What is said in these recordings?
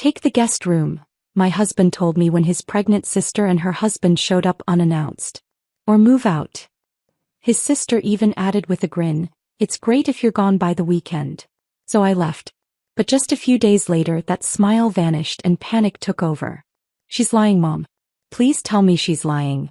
Take the guest room, my husband told me when his pregnant sister and her husband showed up unannounced. Or move out. His sister even added with a grin, it's great if you're gone by the weekend. So I left. But just a few days later that smile vanished and panic took over. She's lying, Mom. Please tell me she's lying.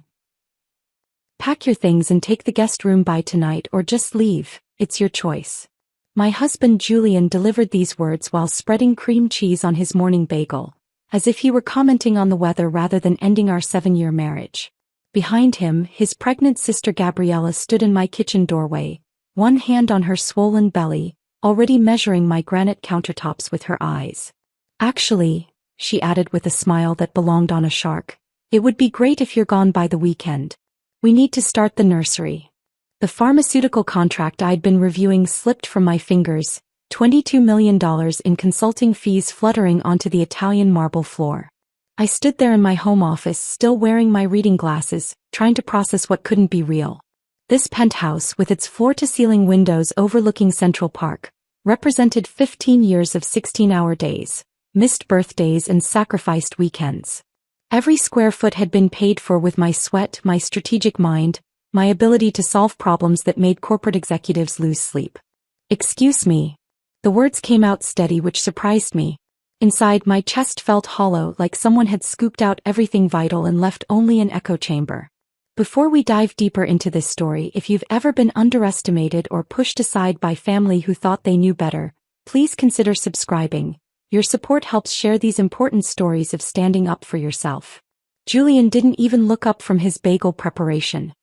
Pack your things and take the guest room by tonight or just leave, it's your choice. My husband Julian delivered these words while spreading cream cheese on his morning bagel, as if he were commenting on the weather rather than ending our 7-year marriage. Behind him, his pregnant sister Gabriella stood in my kitchen doorway, one hand on her swollen belly, already measuring my granite countertops with her eyes. Actually, she added with a smile that belonged on a shark, it would be great if you're gone by the weekend. We need to start the nursery. The pharmaceutical contract I'd been reviewing slipped from my fingers, $22 million in consulting fees fluttering onto the Italian marble floor. I stood there in my home office still wearing my reading glasses, trying to process what couldn't be real. This penthouse with its floor-to-ceiling windows overlooking Central Park represented 15 years of 16-hour days, missed birthdays and sacrificed weekends. Every square foot had been paid for with my sweat, my strategic mind, my ability to solve problems that made corporate executives lose sleep. Excuse me. The words came out steady, which surprised me. Inside, my chest felt hollow, like someone had scooped out everything vital and left only an echo chamber. Before we dive deeper into this story, if you've ever been underestimated or pushed aside by family who thought they knew better, please consider subscribing. Your support helps share these important stories of standing up for yourself. Julian didn't even look up from his bagel preparation.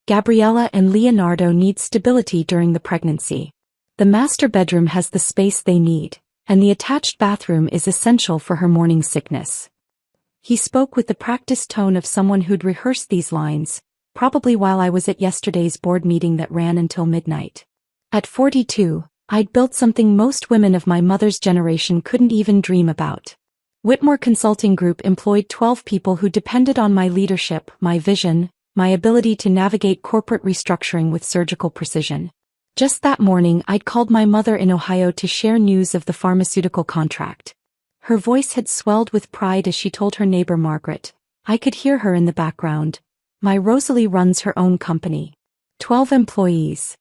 Gabriella and Leonardo need stability during the pregnancy. The master bedroom has the space they need, and the attached bathroom is essential for her morning sickness. He spoke with the practiced tone of someone who'd rehearsed these lines, probably while I was at yesterday's board meeting that ran until midnight. At 42, I'd built something most women of my mother's generation couldn't even dream about. Whitmore Consulting Group employed 12 people who depended on my leadership, my vision, my ability to navigate corporate restructuring with surgical precision. Just that morning, I'd called my mother in Ohio to share news of the pharmaceutical contract. Her voice had swelled with pride as she told her neighbor Margaret. I could hear her in the background. My Rosalie runs her own company. 12 employees.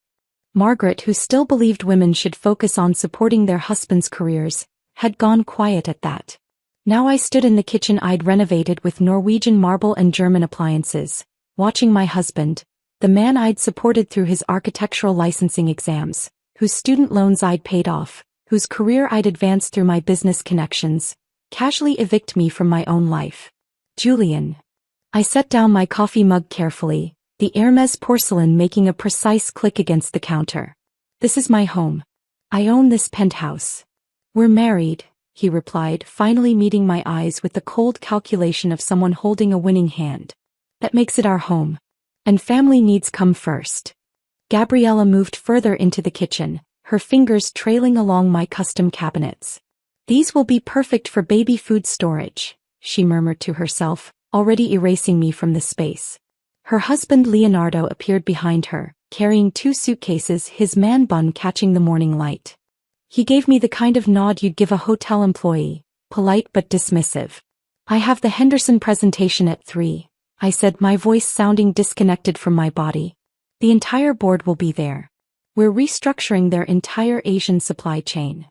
Margaret, who still believed women should focus on supporting their husbands' careers, had gone quiet at that. Now I stood in the kitchen I'd renovated with Norwegian marble and German appliances, watching my husband, the man I'd supported through his architectural licensing exams, whose student loans I'd paid off, whose career I'd advanced through my business connections, casually evict me from my own life. Julian. I set down my coffee mug carefully, the Hermes porcelain making a precise click against the counter. This is my home. I own this penthouse. We're married, he replied, finally meeting my eyes with the cold calculation of someone holding a winning hand. That makes it our home. And family needs come first. Gabriella moved further into the kitchen, her fingers trailing along my custom cabinets. These will be perfect for baby food storage, she murmured to herself, already erasing me from the space. Her husband Leonardo appeared behind her, carrying 2 suitcases, his man bun catching the morning light. He gave me the kind of nod you'd give a hotel employee, polite but dismissive. I have the Henderson presentation at 3. I said, my voice sounding disconnected from my body. The entire board will be there. We're restructuring their entire Asian supply chain.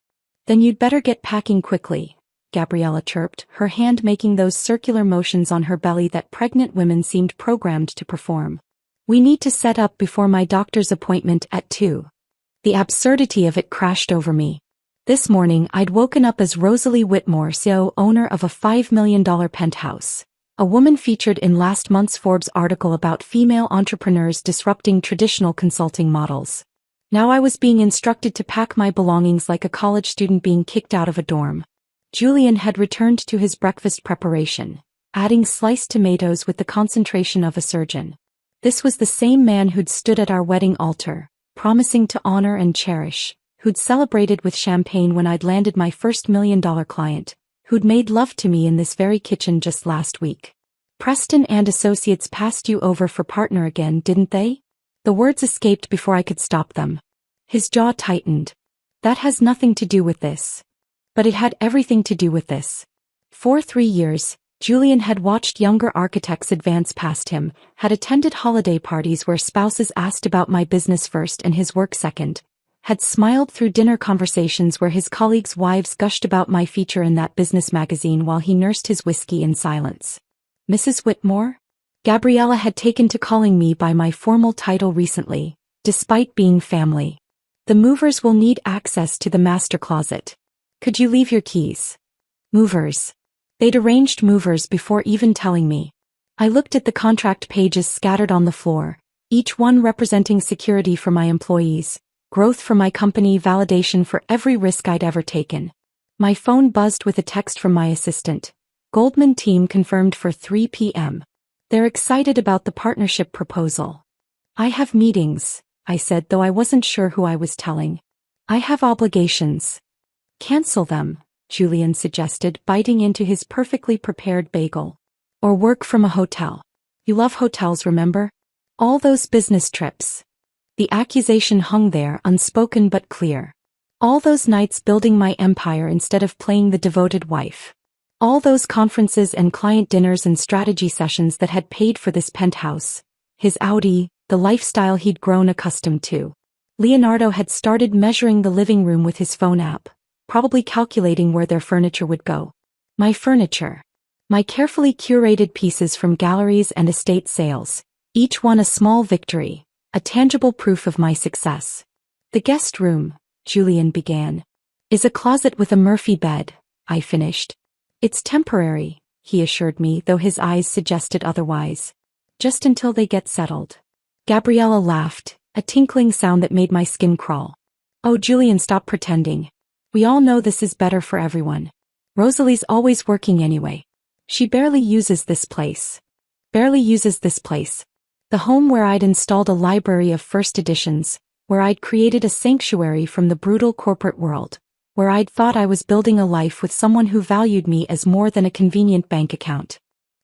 Then you'd better get packing quickly, Gabriella chirped, her hand making those circular motions on her belly that pregnant women seemed programmed to perform. We need to set up before my doctor's appointment at 2. The absurdity of it crashed over me. This morning I'd woken up as Rosalie Whitmore, CEO, owner of a $5 million penthouse. A woman featured in last month's Forbes article about female entrepreneurs disrupting traditional consulting models. Now I was being instructed to pack my belongings like a college student being kicked out of a dorm. Julian had returned to his breakfast preparation, adding sliced tomatoes with the concentration of a surgeon. This was the same man who'd stood at our wedding altar, promising to honor and cherish, who'd celebrated with champagne when I'd landed my first $1 million client, who'd made love to me in this very kitchen just last week. Preston and Associates passed you over for partner again, didn't they? The words escaped before I could stop them. His jaw tightened. That has nothing to do with this. But it had everything to do with this. For 3 years, Julian had watched younger architects advance past him, had attended holiday parties where spouses asked about my business first and his work second, had smiled through dinner conversations where his colleagues' wives gushed about my feature in that business magazine while he nursed his whiskey in silence. Mrs. Whitmore? Gabriella had taken to calling me by my formal title recently, despite being family. The movers will need access to the master closet. Could you leave your keys? Movers. They'd arranged movers before even telling me. I looked at the contract pages scattered on the floor, each one representing security for my employees, growth for my company, validation for every risk I'd ever taken. My phone buzzed with a text from my assistant. Goldman team confirmed for 3 p.m. They're excited about the partnership proposal. I have meetings, I said, though I wasn't sure who I was telling. I have obligations. Cancel them, Julian suggested, biting into his perfectly prepared bagel. Or work from a hotel. You love hotels, remember? All those business trips. The accusation hung there, unspoken but clear. All those nights building my empire instead of playing the devoted wife. All those conferences and client dinners and strategy sessions that had paid for this penthouse. His Audi, the lifestyle he'd grown accustomed to. Leonardo had started measuring the living room with his phone app, probably calculating where their furniture would go. My furniture. My carefully curated pieces from galleries and estate sales, each one a small victory, a tangible proof of my success. The guest room, Julian began, is a closet with a Murphy bed, I finished. It's temporary, he assured me, though his eyes suggested otherwise. Just until they get settled. Gabriella laughed, a tinkling sound that made my skin crawl. Oh, Julian, stop pretending. We all know this is better for everyone. Rosalie's always working anyway. She barely uses this place. Barely uses this place. The home where I'd installed a library of first editions, where I'd created a sanctuary from the brutal corporate world, where I'd thought I was building a life with someone who valued me as more than a convenient bank account.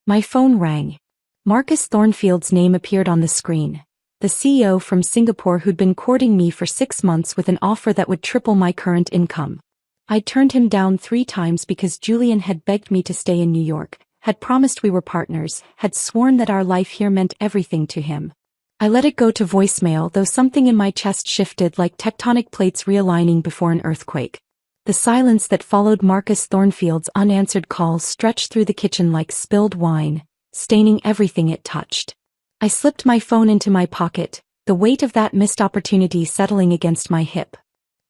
My phone rang. Marcus Thornfield's name appeared on the screen. The CEO from Singapore who'd been courting me for 6 months with an offer that would triple my current income. I'd turned him down 3 times because Julian had begged me to stay in New York, had promised we were partners, had sworn that our life here meant everything to him. I let it go to voicemail, though something in my chest shifted like tectonic plates realigning before an earthquake. The silence that followed Marcus Thornfield's unanswered call stretched through the kitchen like spilled wine, staining everything it touched. I slipped my phone into my pocket, the weight of that missed opportunity settling against my hip.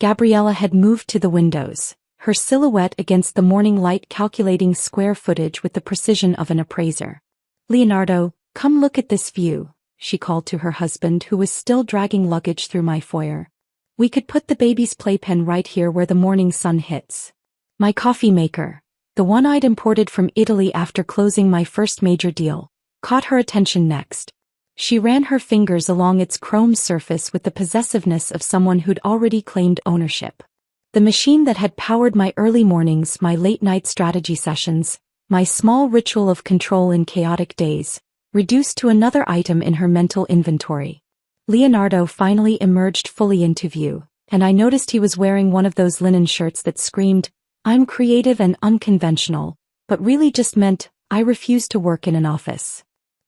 Gabriella had moved to the windows, her silhouette against the morning light calculating square footage with the precision of an appraiser. Leonardo, come look at this view, she called to her husband who was still dragging luggage through my foyer. We could put the baby's playpen right here where the morning sun hits. My coffee maker, the one I'd imported from Italy after closing my first major deal, caught her attention next. She ran her fingers along its chrome surface with the possessiveness of someone who'd already claimed ownership. The machine that had powered my early mornings, my late-night strategy sessions, my small ritual of control in chaotic days, reduced to another item in her mental inventory. Leonardo finally emerged fully into view, and I noticed he was wearing one of those linen shirts that screamed, "I'm creative and unconventional," but really just meant, "I refuse to work in an office."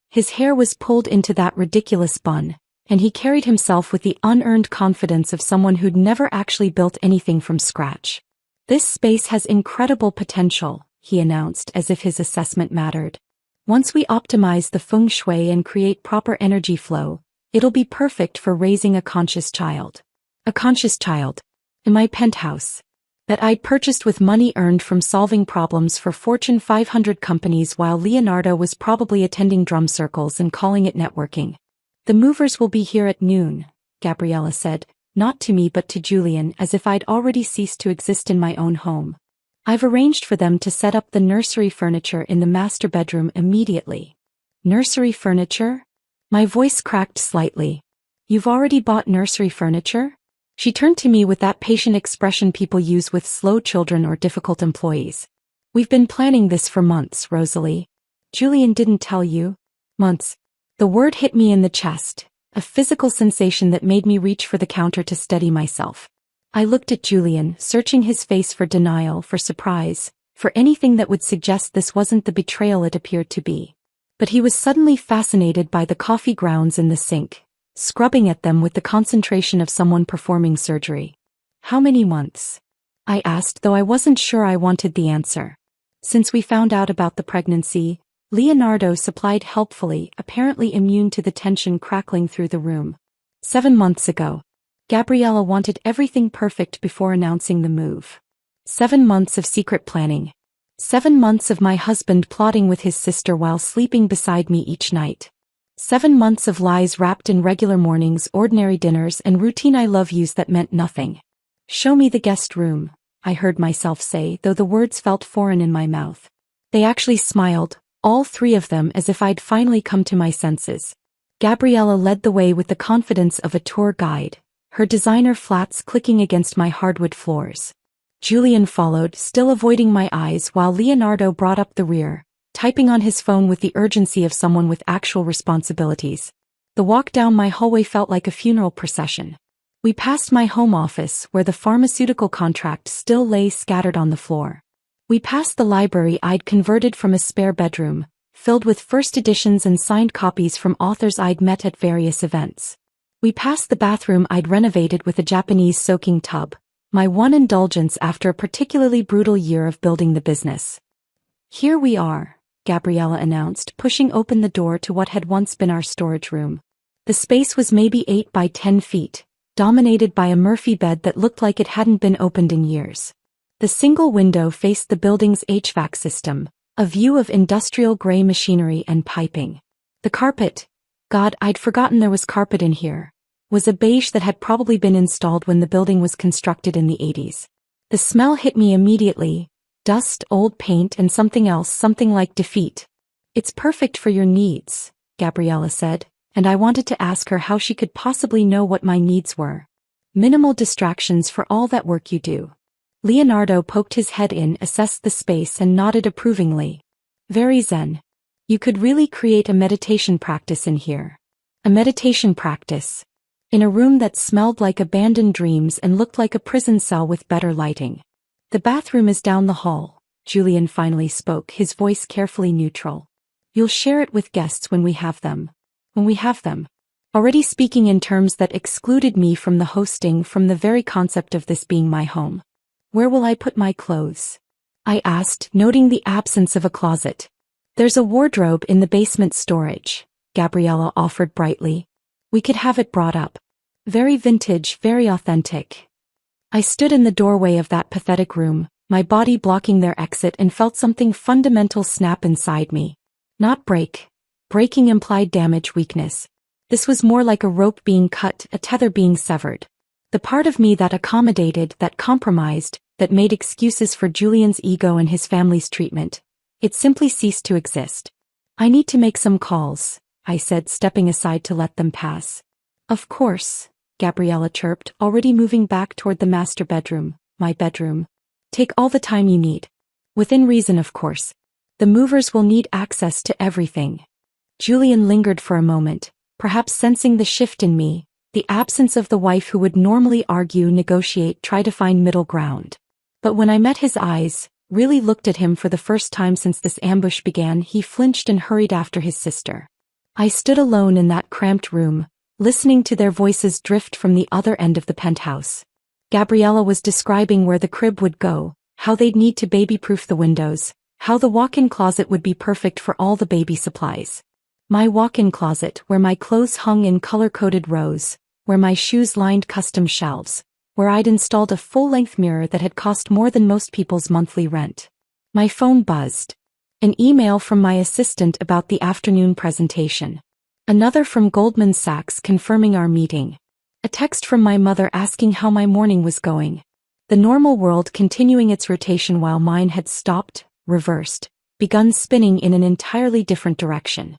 His hair was pulled into that ridiculous bun, and he carried himself with the unearned confidence of someone who'd never actually built anything from scratch. "This space has incredible potential," he announced as if his assessment mattered. "Once we optimize the feng shui and create proper energy flow, it'll be perfect for raising a conscious child." A conscious child. In my penthouse. That I'd purchased with money earned from solving problems for Fortune 500 companies while Leonardo was probably attending drum circles and calling it networking. "The movers will be here at noon," Gabriella said, not to me but to Julian, as if I'd already ceased to exist in my own home. "I've arranged for them to set up the nursery furniture in the master bedroom immediately." Nursery furniture? My voice cracked slightly. "You've already bought nursery furniture?" She turned to me with that patient expression people use with slow children or difficult employees. "We've been planning this for months, Rosalie." "Julian didn't tell you?" "Months." The word hit me in the chest, a physical sensation that made me reach for the counter to steady myself. I looked at Julian, searching his face for denial, for surprise, for anything that would suggest this wasn't the betrayal it appeared to be. But he was suddenly fascinated by the coffee grounds in the sink, scrubbing at them with the concentration of someone performing surgery. "How many months?" I asked, though I wasn't sure I wanted the answer. "Since we found out about the pregnancy," Leonardo supplied helpfully, apparently immune to the tension crackling through the room. "7 months ago." Gabriella wanted everything perfect before announcing the move. 7 months of secret planning. 7 months of my husband plotting with his sister while sleeping beside me each night. 7 months of lies wrapped in regular mornings, ordinary dinners, and routine I love yous that meant nothing. "Show me the guest room," I heard myself say, though the words felt foreign in my mouth. They actually smiled, all 3 of them, as if I'd finally come to my senses. Gabriella led the way with the confidence of a tour guide, her designer flats clicking against my hardwood floors. Julian followed, still avoiding my eyes, while Leonardo brought up the rear, typing on his phone with the urgency of someone with actual responsibilities. The walk down my hallway felt like a funeral procession. We passed my home office, where the pharmaceutical contract still lay scattered on the floor. We passed the library I'd converted from a spare bedroom, filled with first editions and signed copies from authors I'd met at various events. We passed the bathroom I'd renovated with a Japanese soaking tub, my one indulgence after a particularly brutal year of building the business. "Here we are," Gabriella announced, pushing open the door to what had once been our storage room. The space was maybe 8 by 10 feet, dominated by a Murphy bed that looked like it hadn't been opened in years. The single window faced the building's HVAC system, a view of industrial gray machinery and piping. The carpet, God, I'd forgotten there was carpet in here, was a beige that had probably been installed when the building was constructed in the 80s. The smell hit me immediately: dust, old paint, and something else, something like defeat. "It's perfect for your needs," Gabriella said, and I wanted to ask her how she could possibly know what my needs were. "Minimal distractions for all that work you do." Leonardo poked his head in, assessed the space, and nodded approvingly. "Very zen. You could really create a meditation practice in here." A meditation practice. In a room that smelled like abandoned dreams and looked like a prison cell with better lighting. "The bathroom is down the hall," Julian finally spoke, his voice carefully neutral. "You'll share it with guests when we have them." When we have them. Already speaking in terms that excluded me from the hosting, from the very concept of this being my home. "Where will I put my clothes?" I asked, noting the absence of a closet. "There's a wardrobe in the basement storage," Gabriella offered brightly. "We could have it brought up. Very vintage, very authentic." I stood in the doorway of that pathetic room, my body blocking their exit, and felt something fundamental snap inside me. Not break. Breaking implied damage, weakness. This was more like a rope being cut, a tether being severed. The part of me that accommodated, that compromised, that made excuses for Julian's ego and his family's treatment, it simply ceased to exist. "I need to make some calls," I said, stepping aside to let them pass. "Of course," Gabriella chirped, already moving back toward the master bedroom, my bedroom. "Take all the time you need. Within reason, of course. The movers will need access to everything." Julian lingered for a moment, perhaps sensing the shift in me, the absence of the wife who would normally argue, negotiate, try to find middle ground. But when I met his eyes, really looked at him for the first time since this ambush began, he flinched and hurried after his sister. I stood alone in that cramped room, listening to their voices drift from the other end of the penthouse. Gabriella was describing where the crib would go, how they'd need to baby-proof the windows, how the walk-in closet would be perfect for all the baby supplies. My walk-in closet, where my clothes hung in color-coded rows, where my shoes lined custom shelves, where I'd installed a full-length mirror that had cost more than most people's monthly rent. My phone buzzed. An email from my assistant about the afternoon presentation. Another from Goldman Sachs confirming our meeting. A text from my mother asking how my morning was going. The normal world continuing its rotation while mine had stopped, reversed, begun spinning in an entirely different direction.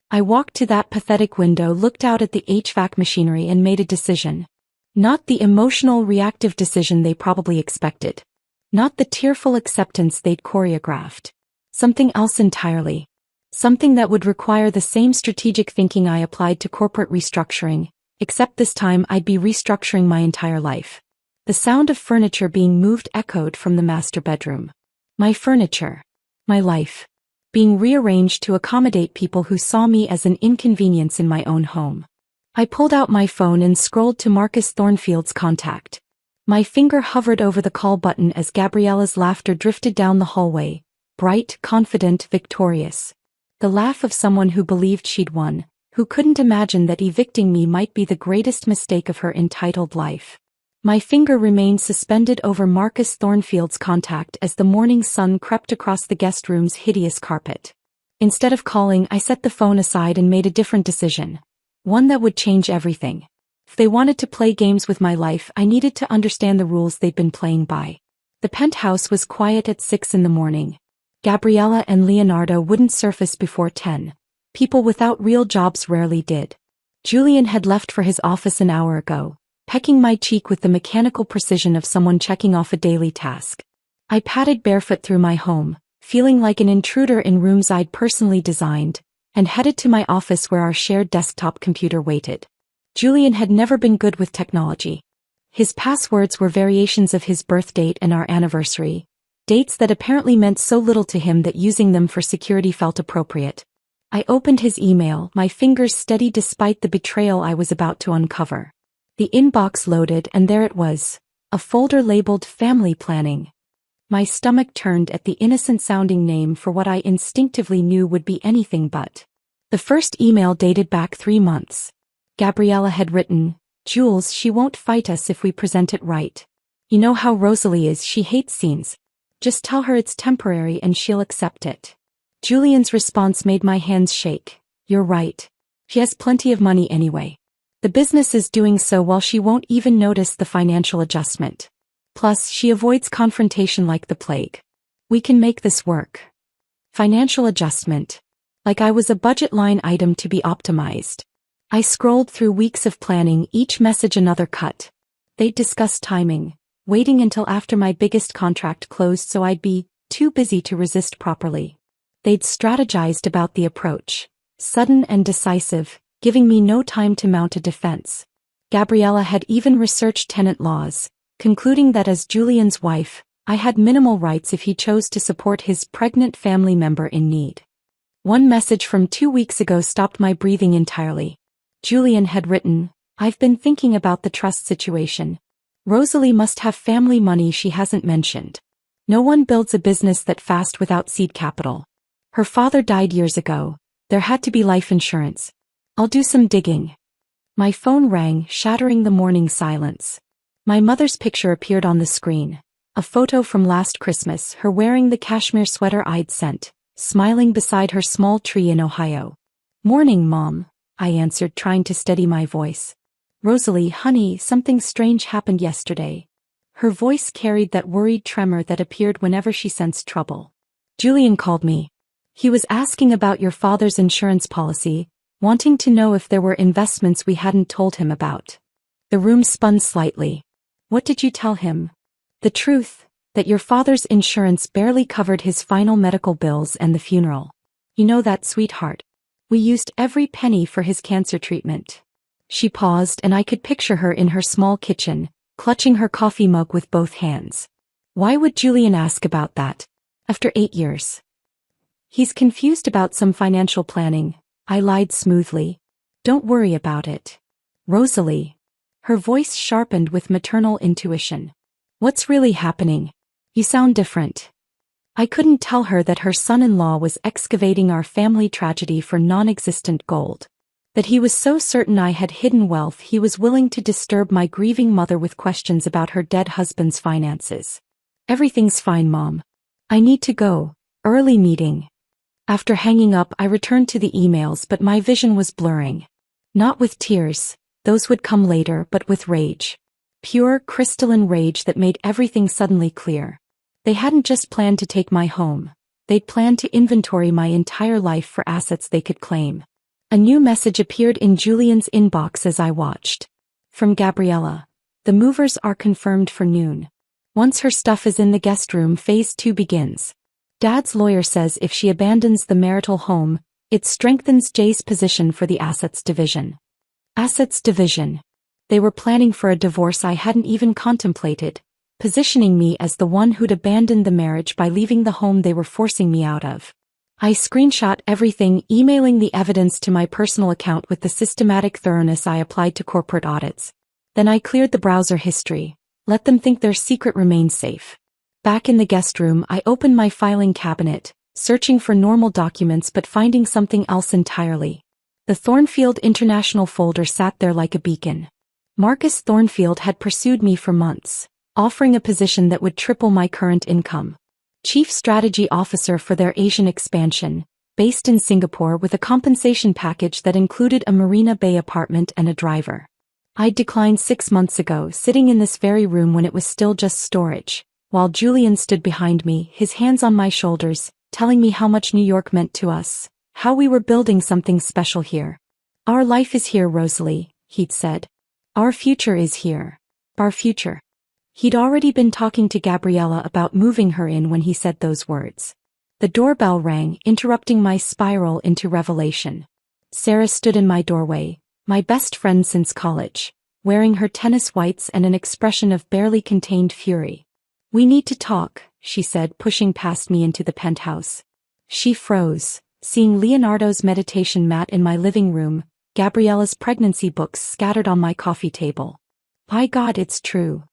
I walked to that pathetic window, looked out at the HVAC machinery, and made a decision. Not the emotional, reactive decision they probably expected. Not the tearful acceptance they'd choreographed. Something else entirely. Something that would require the same strategic thinking I applied to corporate restructuring, except this time I'd be restructuring my entire life. The sound of furniture being moved echoed from the master bedroom. My furniture. My life. Being rearranged to accommodate people who saw me as an inconvenience in my own home. I pulled out my phone and scrolled to Marcus Thornfield's contact. My finger hovered over the call button as Gabriella's laughter drifted down the hallway, bright, confident, victorious. The laugh of someone who believed she'd won, who couldn't imagine that evicting me might be the greatest mistake of her entitled life. My finger remained suspended over Marcus Thornfield's contact as the morning sun crept across the guest room's hideous carpet. Instead of calling, I set the phone aside and made a different decision. One that would change everything. If they wanted to play games with my life, I needed to understand the rules they'd been playing by. The penthouse was quiet at 6 in the morning. Gabriella and Leonardo wouldn't surface before 10. People without real jobs rarely did. Julian had left for his office an hour ago, pecking my cheek with the mechanical precision of someone checking off a daily task. I padded barefoot through my home, feeling like an intruder in rooms I'd personally designed, and headed to my office where our shared desktop computer waited. Julian had never been good with technology. His passwords were variations of his birth date and our anniversary, dates that apparently meant so little to him that using them for security felt appropriate. I opened his email, my fingers steady despite the betrayal I was about to uncover. The inbox loaded and there it was, a folder labeled Family Planning. My stomach turned at the innocent-sounding name for what I instinctively knew would be anything but. The first email dated back 3 months. Gabriella had written, "Jules, she won't fight us if we present it right. You know how Rosalie is, she hates scenes. Just tell her it's temporary and she'll accept it." Julian's response made my hands shake. "You're right. She has plenty of money anyway. The business is doing so well she won't even notice the financial adjustment. Plus, she avoids confrontation like the plague. We can make this work." Financial adjustment. Like I was a budget line item to be optimized. I scrolled through weeks of planning, each message another cut. They'd discussed timing, waiting until after my biggest contract closed so I'd be too busy to resist properly. They'd strategized about the approach, sudden and decisive, giving me no time to mount a defense. Gabriella had even researched tenant laws, concluding that as Julian's wife, I had minimal rights if he chose to support his pregnant family member in need. One message from 2 weeks ago stopped my breathing entirely. Julian had written, "I've been thinking about the trust situation. Rosalie must have family money she hasn't mentioned. No one builds a business that fast without seed capital. Her father died years ago. There had to be life insurance. I'll do some digging." My phone rang, shattering the morning silence. My mother's picture appeared on the screen. A photo from last Christmas, her wearing the cashmere sweater I'd sent, smiling beside her small tree in Ohio. "Morning, Mom," I answered, trying to steady my voice. "Rosalie, honey, something strange happened yesterday." Her voice carried that worried tremor that appeared whenever she sensed trouble. "Julian called me. He was asking about your father's insurance policy, wanting to know if there were investments we hadn't told him about." The room spun slightly. "What did you tell him?" "The truth, that your father's insurance barely covered his final medical bills and the funeral. You know that, sweetheart. We used every penny for his cancer treatment." She paused and I could picture her in her small kitchen, clutching her coffee mug with both hands. Why would Julian ask about that? After 8 years. "He's confused about some financial planning," I lied smoothly. "Don't worry about it. Rosalie." Her voice sharpened with maternal intuition. "What's really happening? You sound different." I couldn't tell her that her son-in-law was excavating our family tragedy for non-existent gold. That he was so certain I had hidden wealth he was willing to disturb my grieving mother with questions about her dead husband's finances. "Everything's fine, Mom. I need to go. Early meeting." After hanging up, I returned to the emails, but my vision was blurring. Not with tears. Those would come later, but with rage. Pure, crystalline rage that made everything suddenly clear. They hadn't just planned to take my home. They'd planned to inventory my entire life for assets they could claim. A new message appeared in Julian's inbox as I watched. From Gabriella. "The movers are confirmed for noon. Once her stuff is in the guest room, phase 2 begins. Dad's lawyer says if she abandons the marital home, it strengthens Jay's position for the assets division." Assets division. They were planning for a divorce I hadn't even contemplated. positioning me as the one who'd abandoned the marriage by leaving the home they were forcing me out of. I screenshot everything, emailing the evidence to my personal account with the systematic thoroughness I applied to corporate audits. Then I cleared the browser history. Let them think their secret remains safe. Back in the guest room, I opened my filing cabinet, searching for normal documents but finding something else entirely. The Thornfield International folder sat there like a beacon. Marcus Thornfield had pursued me for months, offering a position that would triple my current income. Chief Strategy Officer for their Asian expansion, based in Singapore with a compensation package that included a Marina Bay apartment and a driver. I'd declined 6 months ago, sitting in this very room when it was still just storage, while Julian stood behind me, his hands on my shoulders, telling me how much New York meant to us, how we were building something special here. Our life is here, Rosalie, he'd said. Our future is here. Our future. He'd already been talking to Gabriella about moving her in when he said those words. The doorbell rang, interrupting my spiral into revelation. Sarah stood in my doorway, my best friend since college, wearing her tennis whites and an expression of barely contained fury. We need to talk, she said, pushing past me into the penthouse. She froze, seeing Leonardo's meditation mat in my living room, Gabriella's pregnancy books scattered on my coffee table. By God, it's true.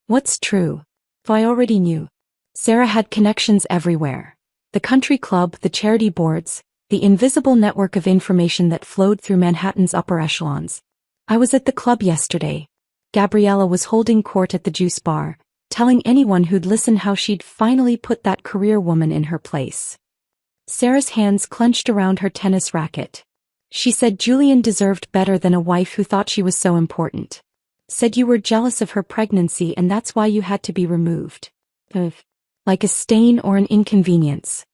What's true? I already knew. Sarah had connections everywhere. The country club, the charity boards, the invisible network of information that flowed through Manhattan's upper echelons. I was at the club yesterday. Gabriella was holding court at the juice bar, telling anyone who'd listen how she'd finally put that career woman in her place. Sarah's hands clenched around her tennis racket. She said Julian deserved better than a wife who thought she was so important. Said you were jealous of her pregnancy and that's why you had to be removed. Like a stain or an inconvenience.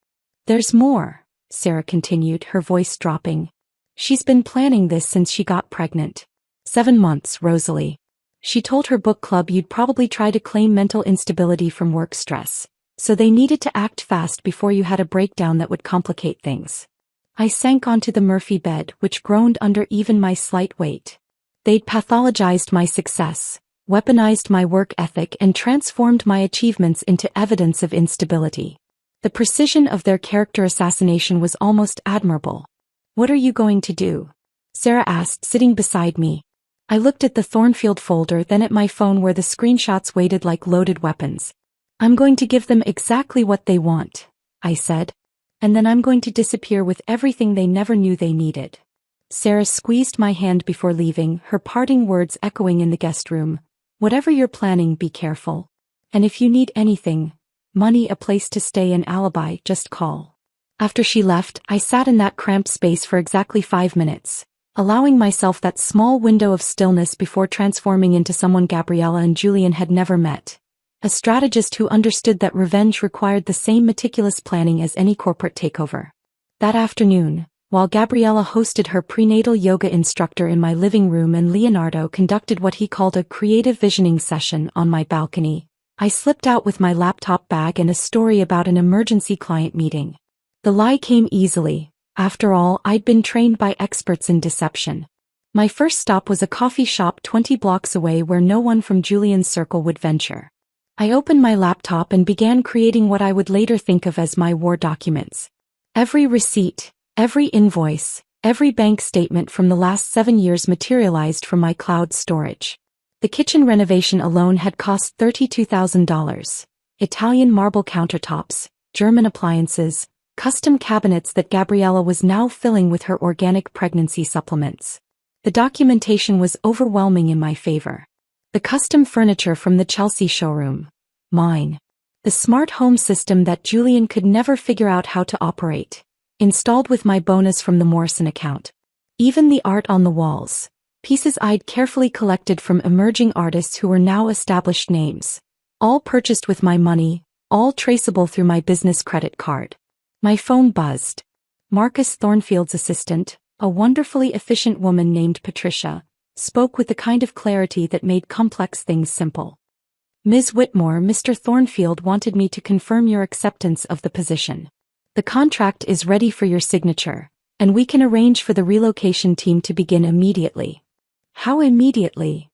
There's more, Sarah continued, her voice dropping. She's been planning this since she got pregnant. 7 months, Rosalie. She told her book club you'd probably try to claim mental instability from work stress, so they needed to act fast before you had a breakdown that would complicate things. I sank onto the Murphy bed, which groaned under even my slight weight. They'd pathologized my success, weaponized my work ethic and transformed my achievements into evidence of instability. The precision of their character assassination was almost admirable. What are you going to do? Sarah asked, sitting beside me. I looked at the Thornfield folder, then at my phone where the screenshots waited like loaded weapons. I'm going to give them exactly what they want, I said. And then I'm going to disappear with everything they never knew they needed. Sarah squeezed my hand before leaving, her parting words echoing in the guest room. Whatever you're planning, be careful. And if you need anything, money, a place to stay, an alibi, just call. After she left, I sat in that cramped space for exactly 5 minutes, allowing myself that small window of stillness before transforming into someone Gabriella and Julian had never met. A strategist who understood that revenge required the same meticulous planning as any corporate takeover. That afternoon, while Gabriella hosted her prenatal yoga instructor in my living room and Leonardo conducted what he called a creative visioning session on my balcony, I slipped out with my laptop bag and a story about an emergency client meeting. The lie came easily. After all, I'd been trained by experts in deception. My first stop was a coffee shop 20 blocks away where no one from Julian's circle would venture. I opened my laptop and began creating what I would later think of as my war documents. Every receipt, every invoice, every bank statement from the last 7 years materialized from my cloud storage. The kitchen renovation alone had cost $32,000. Italian marble countertops, German appliances, custom cabinets that Gabriella was now filling with her organic pregnancy supplements. The documentation was overwhelming in my favor. The custom furniture from the Chelsea showroom. Mine. The smart home system that Julian could never figure out how to operate. Installed with my bonus from the Morrison account. Even the art on the walls. Pieces I'd carefully collected from emerging artists who were now established names. All purchased with my money, all traceable through my business credit card. My phone buzzed. Marcus Thornfield's assistant, a wonderfully efficient woman named Patricia, spoke with the kind of clarity that made complex things simple. Ms. Whitmore, Mr. Thornfield wanted me to confirm your acceptance of the position. The contract is ready for your signature, and we can arrange for the relocation team to begin immediately. How immediately?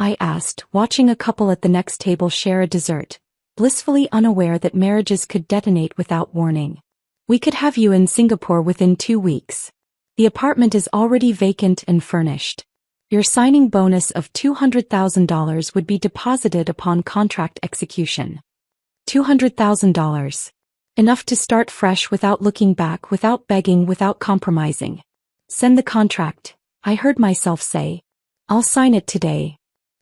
I asked, watching a couple at the next table share a dessert, blissfully unaware that marriages could detonate without warning. We could have you in Singapore within 2 weeks. The apartment is already vacant and furnished. Your signing bonus of $200,000 would be deposited upon contract execution. $200,000. Enough to start fresh without looking back, without begging, without compromising. Send the contract, I heard myself say. I'll sign it today.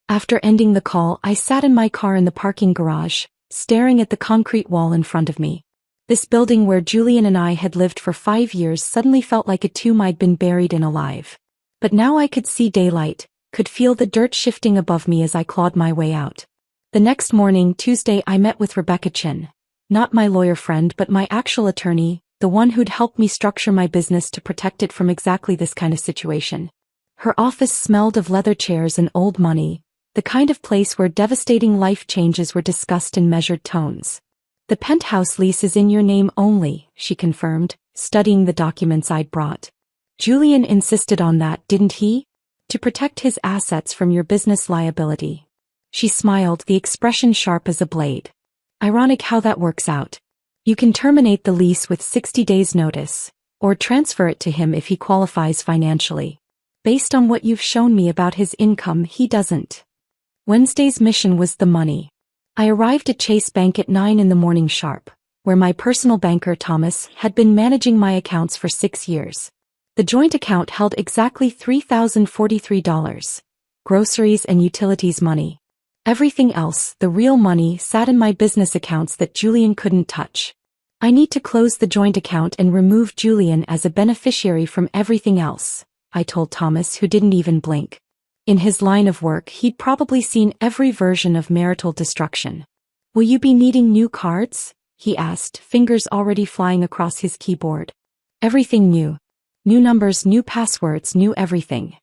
After ending the call, I sat in my car in the parking garage, staring at the concrete wall in front of me. This building where Julian and I had lived for 5 years suddenly felt like a tomb I'd been buried in alive. But now I could see daylight, could feel the dirt shifting above me as I clawed my way out. The next morning, Tuesday, I met with Rebecca Chin. Not my lawyer friend but my actual attorney, the one who'd helped me structure my business to protect it from exactly this kind of situation. Her office smelled of leather chairs and old money, the kind of place where devastating life changes were discussed in measured tones. The Penthouse lease is in your name only, she confirmed, studying the documents I'd brought. Julian insisted on that, didn't he? To protect his assets from your business liability. She smiled, the expression sharp as a blade. Ironic how that works out. You can terminate the lease with 60 days notice, or transfer it to him if he qualifies financially. Based on what you've shown me about his income, he doesn't. Wednesday's mission was the money. I arrived at Chase Bank at 9 a.m. sharp, where my personal banker Thomas had been managing my accounts for 6 years. The joint account held exactly $3,043, groceries and utilities money. Everything else, the real money, sat in my business accounts that Julian couldn't touch. I need to close the joint account and remove Julian as a beneficiary from everything else, I told Thomas, who didn't even blink. In his line of work, he'd probably seen every version of marital destruction. Will you be needing new cards? He asked, fingers already flying across his keyboard. Everything new. New numbers, new passwords, new everything.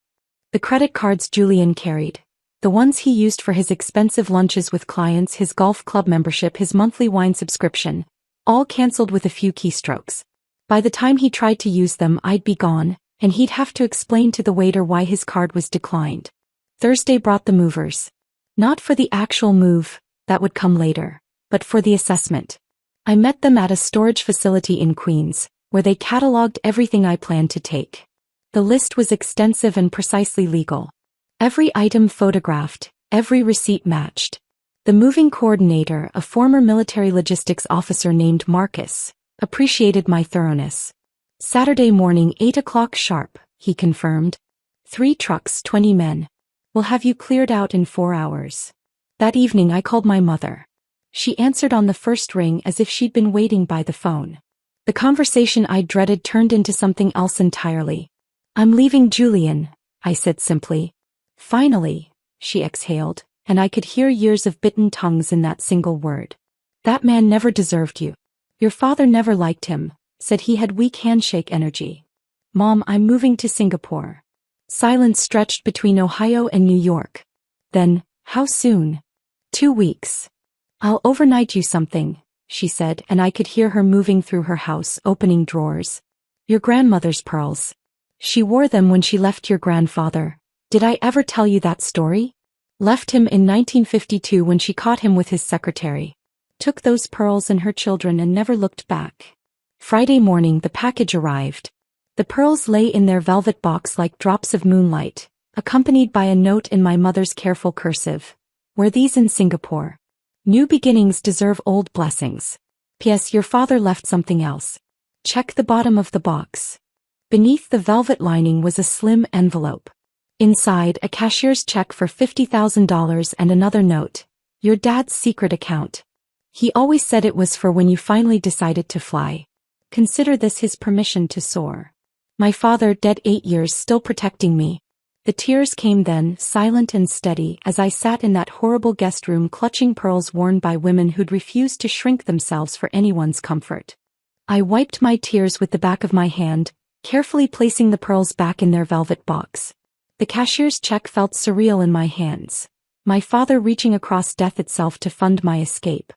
The credit cards Julian carried. The ones he used for his expensive lunches with clients, his golf club membership, his monthly wine subscription, all cancelled with a few keystrokes. By the time he tried to use them, I'd be gone, and he'd have to explain to the waiter why his card was declined. Thursday brought the movers. Not for the actual move, that would come later, but for the assessment. I met them at a storage facility in Queens, where they catalogued everything I planned to take. The list was extensive and precisely legal. Every item photographed, every receipt matched. The moving coordinator, a former military logistics officer named Marcus, appreciated my thoroughness. Saturday morning, 8 o'clock sharp, he confirmed. 3 trucks, 20 men. We'll have you cleared out in 4 hours. That evening I called my mother. She answered on the first ring as if she'd been waiting by the phone. The conversation I dreaded turned into something else entirely. I'm leaving Julian, I said simply. Finally, she exhaled, and I could hear years of bitten tongues in that single word. That man never deserved you. Your father never liked him, said he had weak handshake energy. Mom, I'm moving to Singapore. Silence stretched between Ohio and New York. Then, how soon? 2 weeks. I'll overnight you something, she said, and I could hear her moving through her house, opening drawers. Your grandmother's pearls. She wore them when she left your grandfather. Did I ever tell you that story? Left him in 1952 when she caught him with his secretary. Took those pearls and her children and never looked back. Friday morning the package arrived. The pearls lay in their velvet box like drops of moonlight, accompanied by a note in my mother's careful cursive. Were these in Singapore? New beginnings deserve old blessings. P.S. Your father left something else. Check the bottom of the box. Beneath the velvet lining was a slim envelope. Inside, a cashier's check for $50,000 and another note. Your dad's secret account. He always said it was for when you finally decided to fly. Consider this his permission to soar. My father, dead 8 years, still protecting me. The tears came then, silent and steady, as I sat in that horrible guest room clutching pearls worn by women who'd refused to shrink themselves for anyone's comfort. I wiped my tears with the back of my hand, carefully placing the pearls back in their velvet box. The cashier's check felt surreal in my hands. My father reaching across death itself to fund my escape.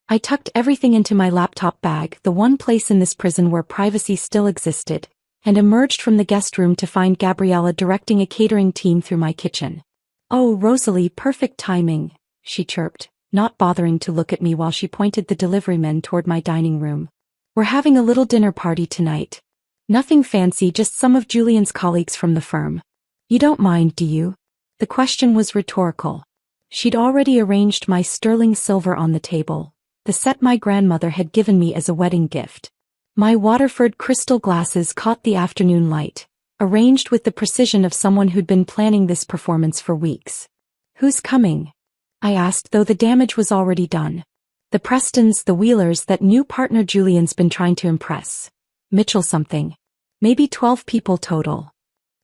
I tucked everything into my laptop bag, the one place in this prison where privacy still existed, and emerged from the guest room to find Gabriella directing a catering team through my kitchen. "Oh, Rosalie, perfect timing," she chirped, not bothering to look at me while she pointed the deliveryman toward my dining room. "We're having a little dinner party tonight. Nothing fancy, just some of Julian's colleagues from the firm. You don't mind, do you?" The question was rhetorical. She'd already arranged my sterling silver on the table, the set my grandmother had given me as a wedding gift. My Waterford crystal glasses caught the afternoon light, arranged with the precision of someone who'd been planning this performance for weeks. "Who's coming?" I asked, though the damage was already done. "The Prestons, the Wheelers, that new partner Julian's been trying to impress. Mitchell something. Maybe 12 people total."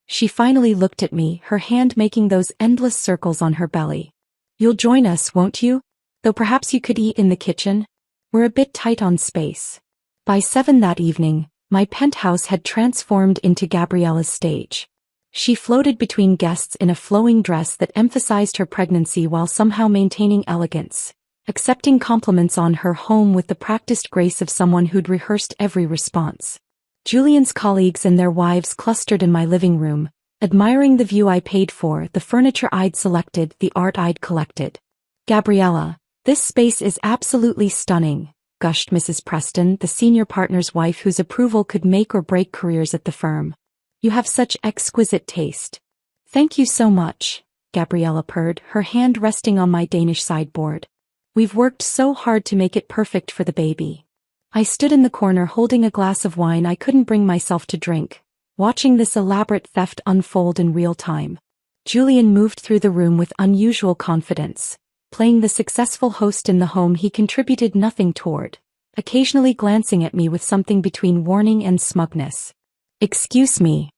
She finally looked at me, her hand making those endless circles on her belly. "You'll join us, won't you? Though perhaps you could eat in the kitchen? We're a bit tight on space." By 7 that evening, my penthouse had transformed into Gabriella's stage. She floated between guests in a flowing dress that emphasized her pregnancy while somehow maintaining elegance, accepting compliments on her home with the practiced grace of someone who'd rehearsed every response. Julian's colleagues and their wives clustered in my living room, admiring the view I paid for, the furniture I'd selected, the art I'd collected. "Gabriella, this space is absolutely stunning," gushed Mrs. Preston, the senior partner's wife whose approval could make or break careers at the firm. "You have such exquisite taste." "Thank you so much," Gabriella purred, her hand resting on my Danish sideboard. "We've worked so hard to make it perfect for the baby." I stood in the corner holding a glass of wine I couldn't bring myself to drink, watching this elaborate theft unfold in real time. Julian moved through the room with unusual confidence, playing the successful host in the home he contributed nothing toward, occasionally glancing at me with something between warning and smugness. "Excuse me."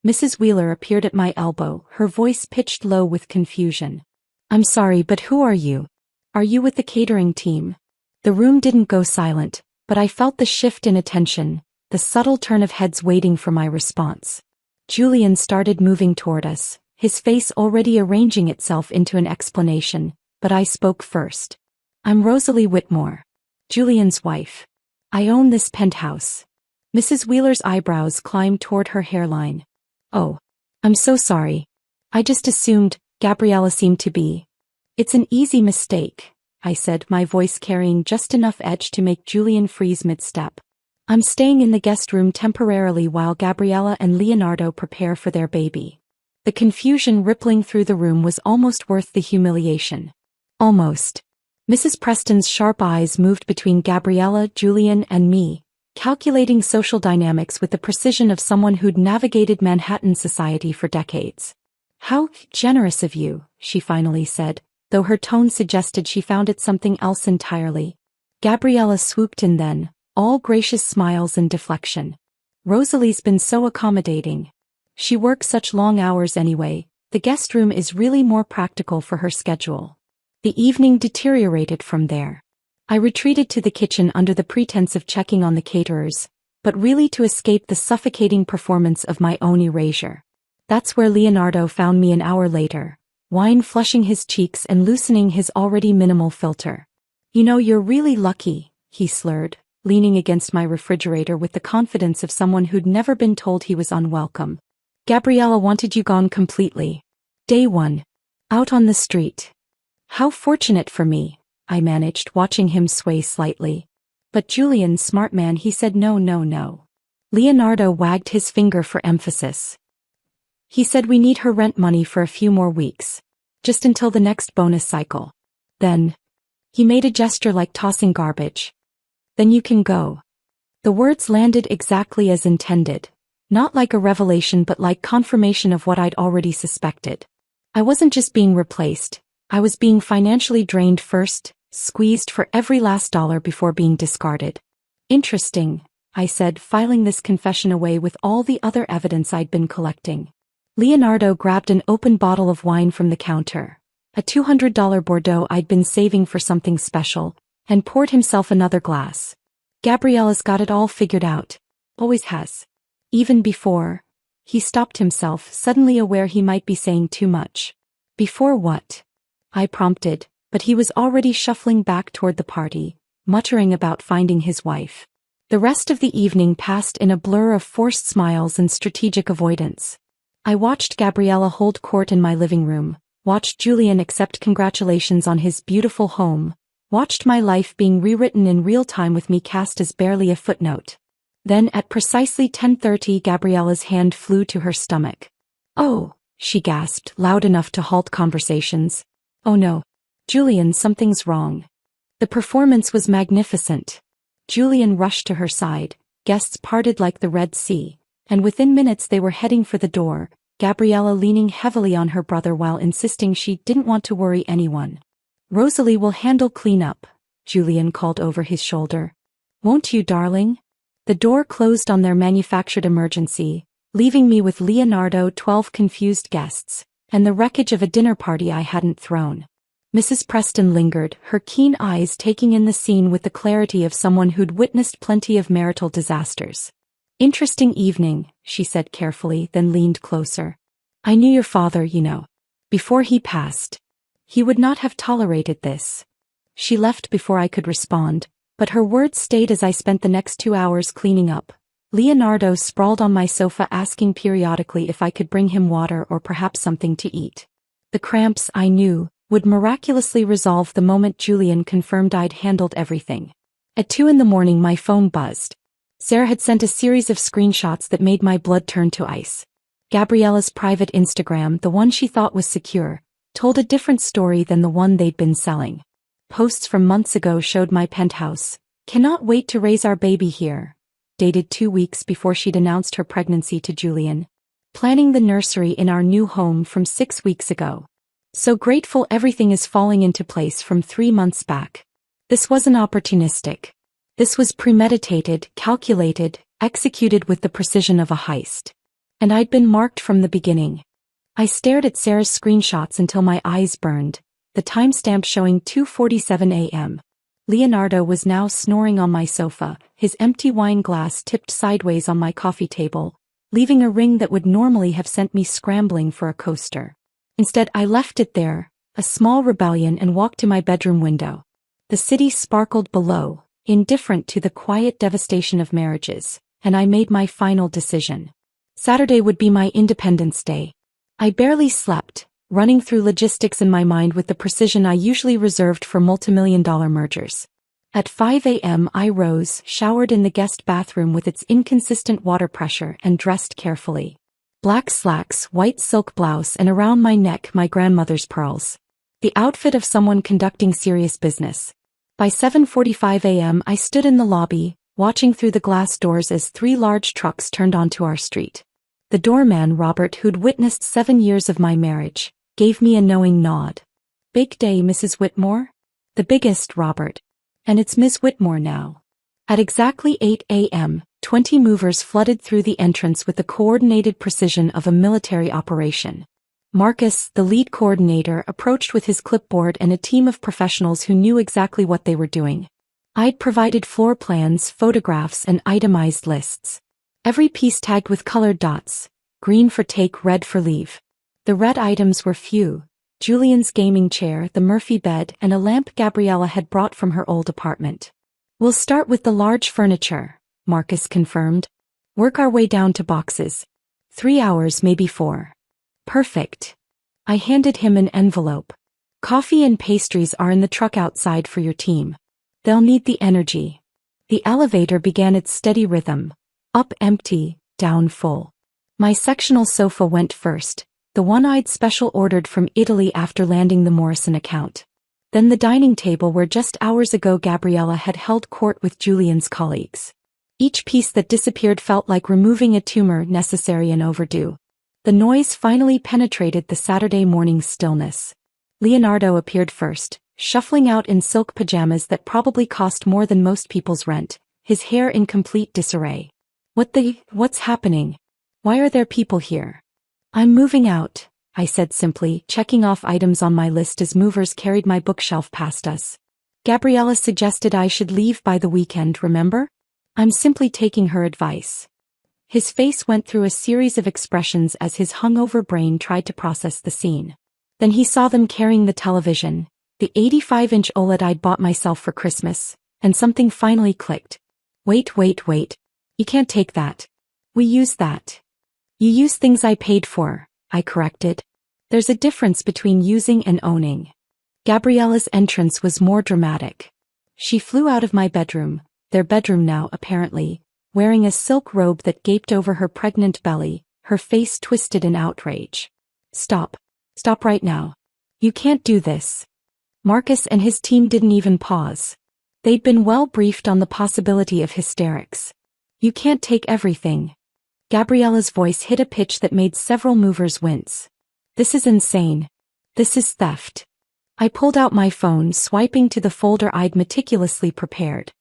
Mrs. Wheeler appeared at my elbow, her voice pitched low with confusion. "I'm sorry, but who are you? Are you with the catering team?" The room didn't go silent, but I felt the shift in attention, the subtle turn of heads waiting for my response. Julian started moving toward us, his face already arranging itself into an explanation, but I spoke first. "I'm Rosalie Whitmore, Julian's wife. I own this penthouse." Mrs. Wheeler's eyebrows climbed toward her hairline. "Oh, I'm so sorry. I just assumed," Gabriella seemed to be. "It's an easy mistake," I said, my voice carrying just enough edge to make Julian freeze mid-step. "I'm staying in the guest room temporarily while Gabriella and Leonardo prepare for their baby." The confusion rippling through the room was almost worth the humiliation. Almost. Mrs. Preston's sharp eyes moved between Gabriella, Julian, and me, calculating social dynamics with the precision of someone who'd navigated Manhattan society for decades. "How generous of you," she finally said, though her tone suggested she found it something else entirely. Gabriella swooped in then, all gracious smiles and deflection. "Rosalie's been so accommodating. She works such long hours anyway, the guest room is really more practical for her schedule." The evening deteriorated from there. I retreated to the kitchen under the pretense of checking on the caterers, but really to escape the suffocating performance of my own erasure. That's where Leonardo found me an hour later, wine flushing his cheeks and loosening his already minimal filter. "You know, you're really lucky," he slurred, leaning against my refrigerator with the confidence of someone who'd never been told he was unwelcome. "Gabriella wanted you gone completely. Day 1. Out on the street." "How fortunate for me," I managed, watching him sway slightly. "But Julian, smart man, he said no, no, no." Leonardo wagged his finger for emphasis. "He said we need her rent money for a few more weeks. Just until the next bonus cycle. Then," he made a gesture like tossing garbage, "then you can go." The words landed exactly as intended, not like a revelation but like confirmation of what I'd already suspected. I wasn't just being replaced, I was being financially drained first, squeezed for every last dollar before being discarded. "Interesting," I said, filing this confession away with all the other evidence I'd been collecting. Leonardo grabbed an open bottle of wine from the counter, a $200 Bordeaux I'd been saving for something special, and poured himself another glass. "Gabriella's got it all figured out. Always has." Even before. He stopped himself, suddenly aware he might be saying too much. "Before what?" I prompted, but he was already shuffling back toward the party, muttering about finding his wife. The rest of the evening passed in a blur of forced smiles and strategic avoidance. I watched Gabriella hold court in my living room, watched Julian accept congratulations on his beautiful home, watched my life being rewritten in real time with me cast as barely a footnote. Then at precisely 10:30 Gabriella's hand flew to her stomach. "Oh," she gasped, loud enough to halt conversations. "Oh no. Julian, something's wrong." The performance was magnificent. Julian rushed to her side, guests parted like the Red Sea, and within minutes they were heading for the door, Gabriella leaning heavily on her brother while insisting she didn't want to worry anyone. "Rosalie will handle cleanup," Julian called over his shoulder. "Won't you, darling?" The door closed on their manufactured emergency, leaving me with Leonardo, 12 confused guests, and the wreckage of a dinner party I hadn't thrown. Mrs. Preston lingered, her keen eyes taking in the scene with the clarity of someone who'd witnessed plenty of marital disasters. "Interesting evening," she said carefully, then leaned closer. "I knew your father, you know. Before he passed. He would not have tolerated this." She left before I could respond, but her words stayed as I spent the next 2 hours cleaning up. Leonardo sprawled on my sofa asking periodically if I could bring him water or perhaps something to eat. The cramps, I knew, would miraculously resolve the moment Julian confirmed I'd handled everything. At 2 in the morning my phone buzzed. Sarah had sent a series of screenshots that made my blood turn to ice. Gabriella's private Instagram, the one she thought was secure, told a different story than the one they'd been selling. Posts from months ago showed my penthouse. "Cannot wait to raise our baby here," dated 2 weeks before she'd announced her pregnancy to Julian. "Planning the nursery in our new home from 6 weeks ago. So grateful everything is falling into place from 3 months back." This wasn't opportunistic. This was premeditated, calculated, executed with the precision of a heist. And I'd been marked from the beginning. I stared at Sarah's screenshots until my eyes burned, the timestamp showing 2:47 a.m. Leonardo was now snoring on my sofa, his empty wine glass tipped sideways on my coffee table, leaving a ring that would normally have sent me scrambling for a coaster. Instead, I left it there, a small rebellion, and walked to my bedroom window. The city sparkled below, indifferent to the quiet devastation of marriages, and I made my final decision. Saturday would be my Independence Day. I barely slept, running through logistics in my mind with the precision I usually reserved for multimillion-dollar mergers. At 5 a.m. I rose, showered in the guest bathroom with its inconsistent water pressure, and dressed carefully. Black slacks, white silk blouse, and around my neck my grandmother's pearls. The outfit of someone conducting serious business. By 7:45 a.m. I stood in the lobby, watching through the glass doors as 3 large trucks turned onto our street. The doorman, Robert, who'd witnessed 7 years of my marriage, gave me a knowing nod. "Big day, Mrs. Whitmore?" "The biggest, Robert. And it's Ms. Whitmore now." At exactly 8 a.m., 20 movers flooded through the entrance with the coordinated precision of a military operation. Marcus, the lead coordinator, approached with his clipboard and a team of professionals who knew exactly what they were doing. I'd provided floor plans, photographs, and itemized lists. Every piece tagged with colored dots, green for take, red for leave. The red items were few: Julian's gaming chair, the Murphy bed, and a lamp Gabriella had brought from her old apartment. "We'll start with the large furniture," Marcus confirmed. "Work our way down to boxes. 3 hours, maybe 4. "Perfect." I handed him an envelope. "Coffee and pastries are in the truck outside for your team. They'll need the energy." The elevator began its steady rhythm. Up empty, down full. My sectional sofa went first, the one I'd special ordered from Italy after landing the Morrison account. Then the dining table where just hours ago Gabriella had held court with Julian's colleagues. Each piece that disappeared felt like removing a tumor, necessary and overdue. The noise finally penetrated the Saturday morning stillness. Leonardo appeared first, shuffling out in silk pajamas that probably cost more than most people's rent, his hair in complete disarray. What's happening? Why are there people here?" "I'm moving out," I said simply, checking off items on my list as movers carried my bookshelf past us. "Gabriella suggested I should leave by the weekend, remember? I'm simply taking her advice." His face went through a series of expressions as his hungover brain tried to process the scene. Then he saw them carrying the television, the 85-inch OLED I'd bought myself for Christmas, and something finally clicked. Wait. You can't take that. We use that." "You use things I paid for," I corrected. There's a difference between using and owning. Gabriella's entrance was more dramatic. She flew out of my bedroom, their bedroom now apparently, wearing a silk robe that gaped over her pregnant belly, her face twisted in outrage. Stop. Stop right now. You can't do this. Marcus and his team didn't even pause. They'd been well briefed on the possibility of hysterics. You can't take everything. Gabriella's voice hit a pitch that made several movers wince. This is insane. This is theft. I pulled out my phone, swiping to the folder I'd meticulously prepared.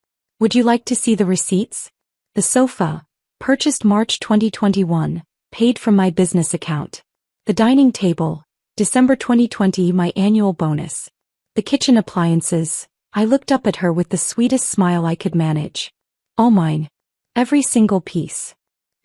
Would you like to see the receipts? The sofa, purchased March 2021, paid from my business account. The dining table, December 2020, my annual bonus. The kitchen appliances, I looked up at her with the sweetest smile I could manage. All mine. Every single piece.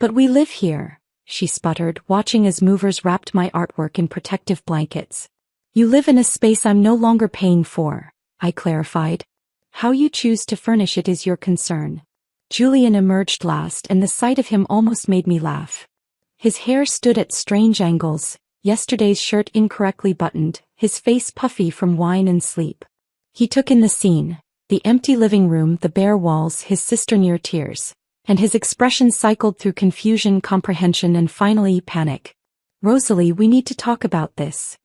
But we live here, she sputtered, watching as movers wrapped my artwork in protective blankets. You live in a space I'm no longer paying for, I clarified. How you choose to furnish it is your concern. Julian emerged last, and the sight of him almost made me laugh. His hair stood at strange angles, yesterday's shirt incorrectly buttoned, his face puffy from wine and sleep. He took in the scene, the empty living room, the bare walls, his sister near tears, and his expression cycled through confusion, comprehension, and finally panic. Rosalie, we need to talk about this.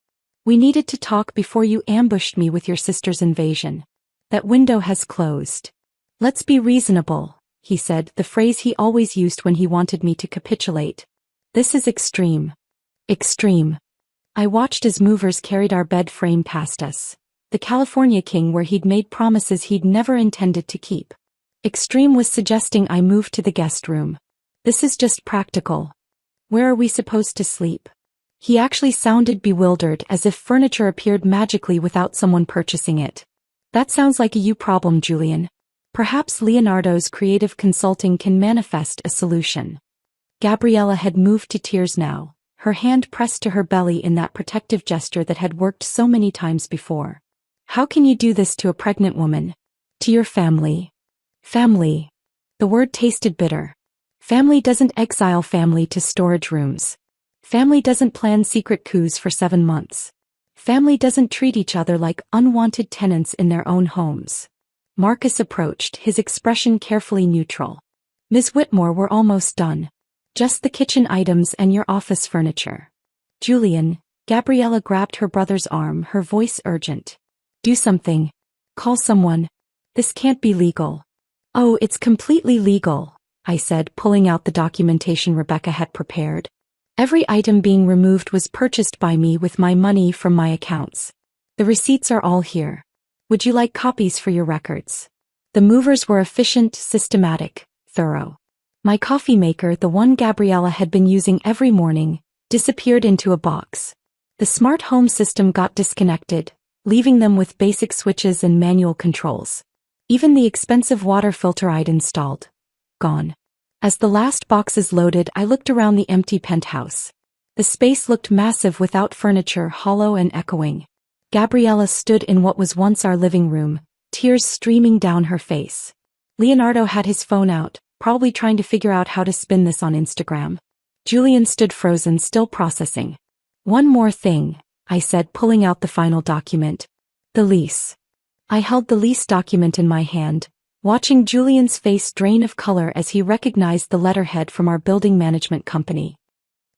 We needed to talk before you ambushed me with your sister's invasion. That window has closed. Let's be reasonable, he said, the phrase he always used when he wanted me to capitulate. This is extreme. Extreme. I watched as movers carried our bed frame past us. The California King, where he'd made promises he'd never intended to keep. Extreme was suggesting I move to the guest room. This is just practical. Where are we supposed to sleep? He actually sounded bewildered, as if furniture appeared magically without someone purchasing it. That sounds like a you problem, Julian. Perhaps Leonardo's creative consulting can manifest a solution. Gabriella had moved to tears now, her hand pressed to her belly in that protective gesture that had worked so many times before. How can you do this to a pregnant woman? To your family? Family. The word tasted bitter. Family doesn't exile family to storage rooms. Family doesn't plan secret coups for 7 months. Family doesn't treat each other like unwanted tenants in their own homes. Marcus approached, his expression carefully neutral. Ms. Whitmore, we're almost done. Just the kitchen items and your office furniture. Julian, Gabriella grabbed her brother's arm, her voice urgent. Do something. Call someone. This can't be legal. Oh, it's completely legal, I said, pulling out the documentation Rebecca had prepared. Every item being removed was purchased by me with my money from my accounts. The receipts are all here. Would you like copies for your records? The movers were efficient, systematic, thorough. My coffee maker, the one Gabriella had been using every morning, disappeared into a box. The smart home system got disconnected, leaving them with basic switches and manual controls. Even the expensive water filter I'd installed. Gone. As the last boxes loaded, I looked around the empty penthouse. The space looked massive without furniture, hollow and echoing. Gabriella stood in what was once our living room, tears streaming down her face. Leonardo had his phone out, probably trying to figure out how to spin this on Instagram. Julian stood frozen, still processing. One more thing, I said, pulling out the final document. The lease. I held the lease document in my hand, watching Julian's face drain of color as he recognized the letterhead from our building management company.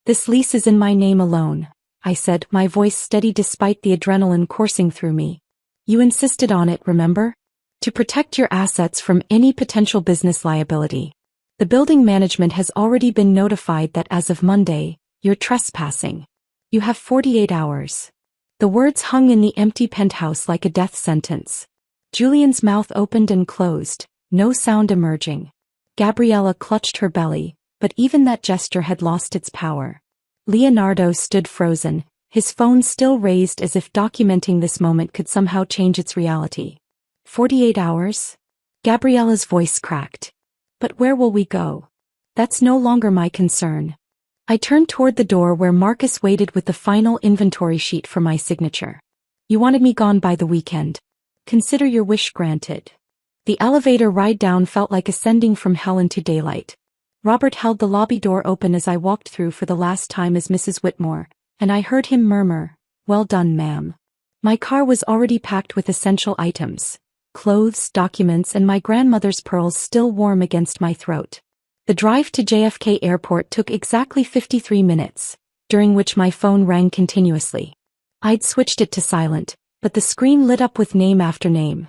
This lease is in my name alone, I said, my voice steady despite the adrenaline coursing through me. You insisted on it, remember? To protect your assets from any potential business liability. The building management has already been notified that as of Monday, you're trespassing. You have 48 hours. The words hung in the empty penthouse like a death sentence. Julian's mouth opened and closed, no sound emerging. Gabriella clutched her belly, but even that gesture had lost its power. Leonardo stood frozen, his phone still raised as if documenting this moment could somehow change its reality. 48 hours? Gabriella's voice cracked. But where will we go? That's no longer my concern. I turned toward the door where Marcus waited with the final inventory sheet for my signature. You wanted me gone by the weekend. Consider your wish granted. The elevator ride down felt like ascending from hell into daylight. Robert held the lobby door open as I walked through for the last time as Mrs. Whitmore, and I heard him murmur, "Well done, ma'am." My car was already packed with essential items, clothes, documents, and my grandmother's pearls still warm against my throat. The drive to JFK Airport took exactly 53 minutes, during which my phone rang continuously. I'd switched it to silent, but the screen lit up with name after name.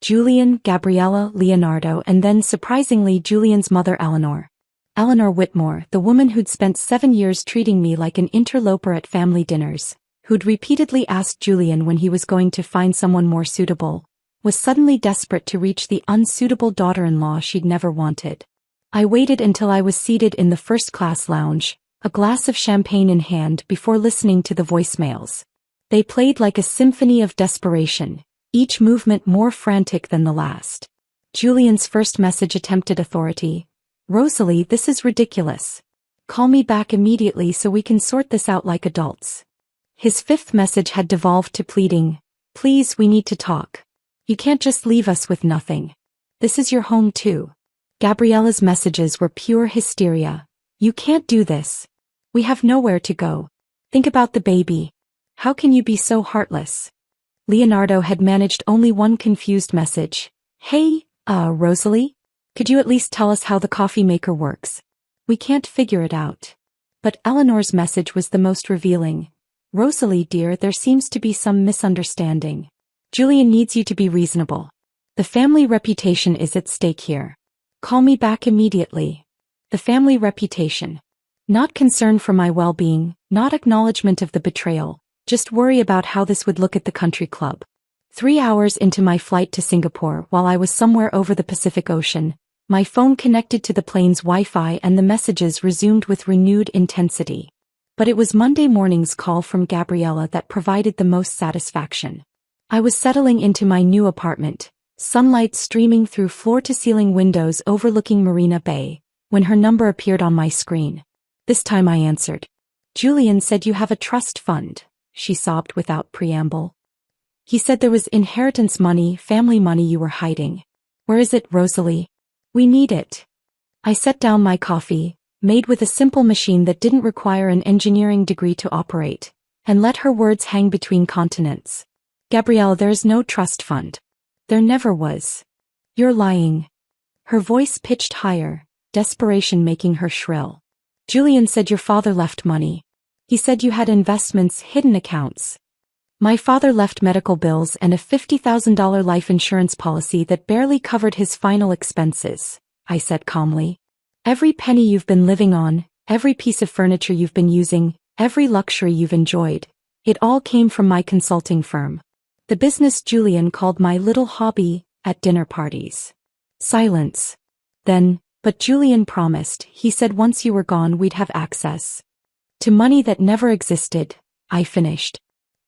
Julian, Gabriella, Leonardo, and then surprisingly Julian's mother Eleanor. Eleanor Whitmore, the woman who'd spent 7 years treating me like an interloper at family dinners, who'd repeatedly asked Julian when he was going to find someone more suitable, was suddenly desperate to reach the unsuitable daughter-in-law she'd never wanted. I waited until I was seated in the first-class lounge, a glass of champagne in hand before listening to the voicemails. They played like a symphony of desperation, each movement more frantic than the last. Julian's first message attempted authority. "Rosalie, this is ridiculous. Call me back immediately so we can sort this out like adults." His fifth message had devolved to pleading, "Please, we need to talk. You can't just leave us with nothing. This is your home too." Gabriella's messages were pure hysteria. "You can't do this. We have nowhere to go. Think about the baby. How can you be so heartless?" Leonardo had managed only one confused message. "Hey, Rosalie? Could you at least tell us how the coffee maker works? We can't figure it out." But Eleanor's message was the most revealing. "Rosalie dear, there seems to be some misunderstanding. Julian needs you to be reasonable. The family reputation is at stake here. Call me back immediately." The family reputation. Not concern for my well-being, not acknowledgement of the betrayal, just worry about how this would look at the country club. 3 hours into my flight to Singapore, while I was somewhere over the Pacific Ocean, my phone connected to the plane's Wi-Fi and the messages resumed with renewed intensity. But it was Monday morning's call from Gabriella that provided the most satisfaction. I was settling into my new apartment, sunlight streaming through floor-to-ceiling windows overlooking Marina Bay, when her number appeared on my screen. This time I answered. "Julian said you have a trust fund," she sobbed without preamble. "He said there was inheritance money, family money you were hiding. Where is it, Rosalie? We need it." I set down my coffee, made with a simple machine that didn't require an engineering degree to operate, and let her words hang between continents. "Gabrielle, there is no trust fund. There never was. You're lying." Her voice pitched higher, desperation making her shrill. "Julian said your father left money. He said you had investments, hidden accounts." "My father left medical bills and a $50,000 life insurance policy that barely covered his final expenses," I said calmly. "Every penny you've been living on, every piece of furniture you've been using, every luxury you've enjoyed, it all came from my consulting firm. The business Julian called my little hobby, at dinner parties." Silence. Then, "But Julian promised, he said once you were gone we'd have access to money that never existed," I finished.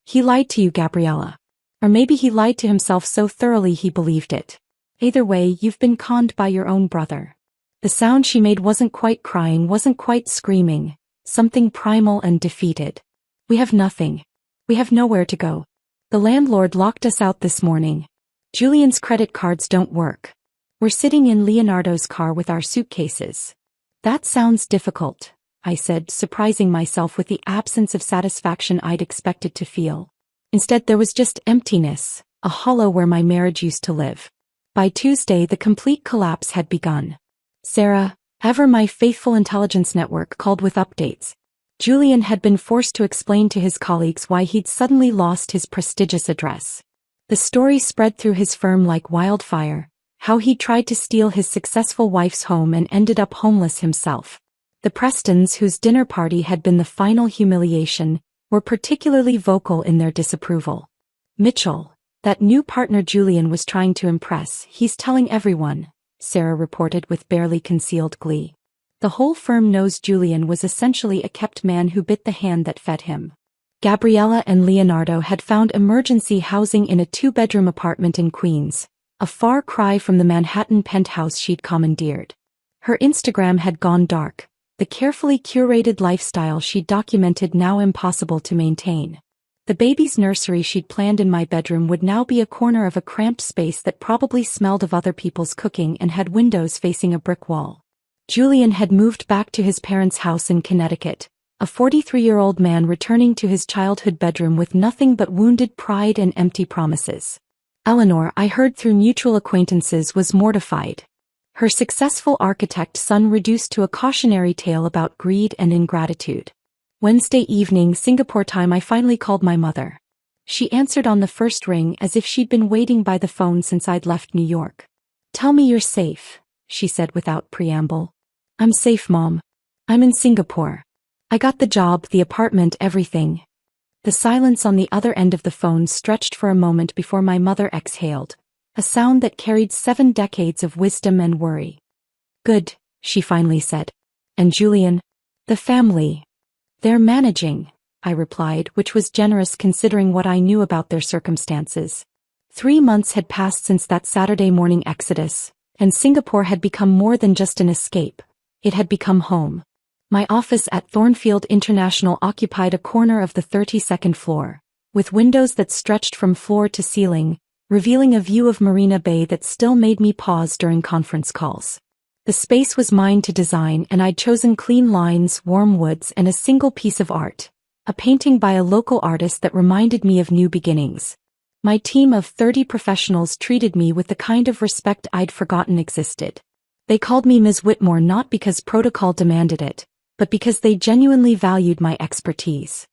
"He lied to you, Gabriella. Or maybe he lied to himself so thoroughly he believed it. Either way, you've been conned by your own brother." The sound she made wasn't quite crying, wasn't quite screaming, something primal and defeated. "We have nothing. We have nowhere to go. The landlord locked us out this morning. Julian's credit cards don't work. We're sitting in Leonardo's car with our suitcases." "That sounds difficult," I said, surprising myself with the absence of satisfaction I'd expected to feel. Instead there was just emptiness, a hollow where my marriage used to live. By Tuesday the complete collapse had begun. Sarah, ever my faithful intelligence network, called with updates. Julian had been forced to explain to his colleagues why he'd suddenly lost his prestigious address. The story spread through his firm like wildfire, how he tried to steal his successful wife's home and ended up homeless himself. The Prestons, whose dinner party had been the final humiliation, were particularly vocal in their disapproval. "Mitchell, that new partner Julian was trying to impress, he's telling everyone," Sarah reported with barely concealed glee. "The whole firm knows Julian was essentially a kept man who bit the hand that fed him." Gabriella and Leonardo had found emergency housing in a 2-bedroom apartment in Queens, a far cry from the Manhattan penthouse she'd commandeered. Her Instagram had gone dark, the carefully curated lifestyle she'd documented now impossible to maintain. The baby's nursery she'd planned in my bedroom would now be a corner of a cramped space that probably smelled of other people's cooking and had windows facing a brick wall. Julian had moved back to his parents' house in Connecticut, A 43-year-old man returning to his childhood bedroom with nothing but wounded pride and empty promises. Eleanor, I heard through mutual acquaintances, was mortified. Her successful architect son reduced to a cautionary tale about greed and ingratitude. Wednesday evening, Singapore time, I finally called my mother. She answered on the first ring as if she'd been waiting by the phone since I'd left New York. "Tell me you're safe," she said without preamble. "I'm safe, Mom. I'm in Singapore. I got the job, the apartment, everything." The silence on the other end of the phone stretched for a moment before my mother exhaled, a sound that carried 7 decades of wisdom and worry. "Good," she finally said. "And Julian? The family?" "They're managing," I replied, which was generous considering what I knew about their circumstances. 3 months had passed since that Saturday morning exodus, and Singapore had become more than just an escape. It had become home. My office at Thornfield International occupied a corner of the 32nd floor, with windows that stretched from floor to ceiling, revealing a view of Marina Bay that still made me pause during conference calls. The space was mine to design, and I'd chosen clean lines, warm woods, and a single piece of art, a painting by a local artist that reminded me of new beginnings. My team of 30 professionals treated me with the kind of respect I'd forgotten existed. They called me Ms. Whitmore not because protocol demanded it, but because they genuinely valued my expertise.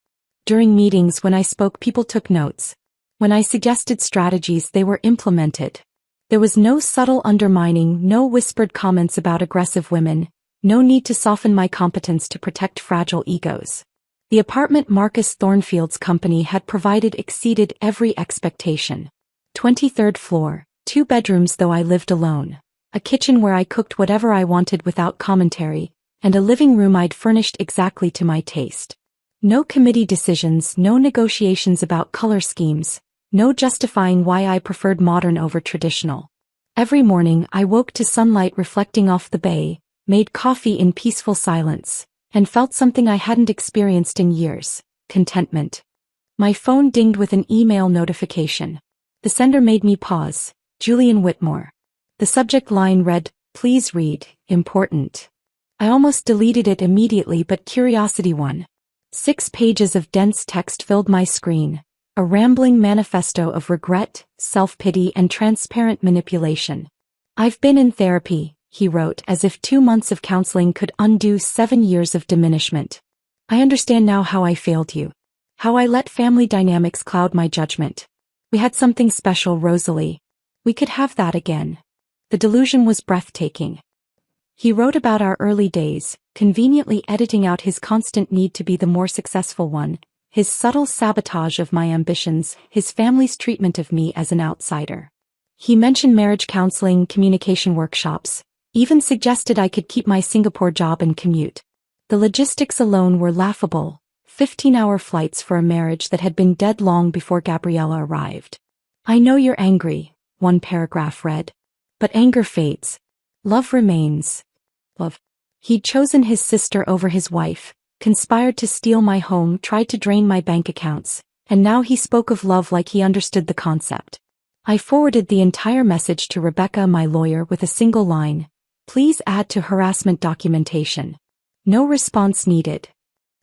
During meetings, when I spoke, people took notes. When I suggested strategies, they were implemented. There was no subtle undermining, no whispered comments about aggressive women, no need to soften my competence to protect fragile egos. The apartment Marcus Thornfield's company had provided exceeded every expectation. 23rd floor, 2 bedrooms though I lived alone, a kitchen where I cooked whatever I wanted without commentary, and a living room I'd furnished exactly to my taste. No committee decisions, no negotiations about color schemes, no justifying why I preferred modern over traditional. Every morning I woke to sunlight reflecting off the bay, made coffee in peaceful silence, and felt something I hadn't experienced in years: contentment. My phone dinged with an email notification. The sender made me pause. Julian Whitmore. The subject line read, "Please read, important." I almost deleted it immediately, but curiosity won. 6 pages of dense text filled my screen, a rambling manifesto of regret, self-pity, and transparent manipulation. "I've been in therapy," he wrote, as if 2 months of counseling could undo 7 years of diminishment. "I understand now how I failed you. How I let family dynamics cloud my judgment. We had something special, Rosalie. We could have that again." The delusion was breathtaking. He wrote about our early days, conveniently editing out his constant need to be the more successful one, his subtle sabotage of my ambitions, his family's treatment of me as an outsider. He mentioned marriage counseling, communication workshops, even suggested I could keep my Singapore job and commute. The logistics alone were laughable: 15-hour flights for a marriage that had been dead long before Gabriella arrived. "I know you're angry," one paragraph read. "But anger fades. Love remains." Love. He'd chosen his sister over his wife, conspired to steal my home, tried to drain my bank accounts, and now he spoke of love like he understood the concept. I forwarded the entire message to Rebecca, my lawyer, with a single line: "Please add to harassment documentation." No response needed.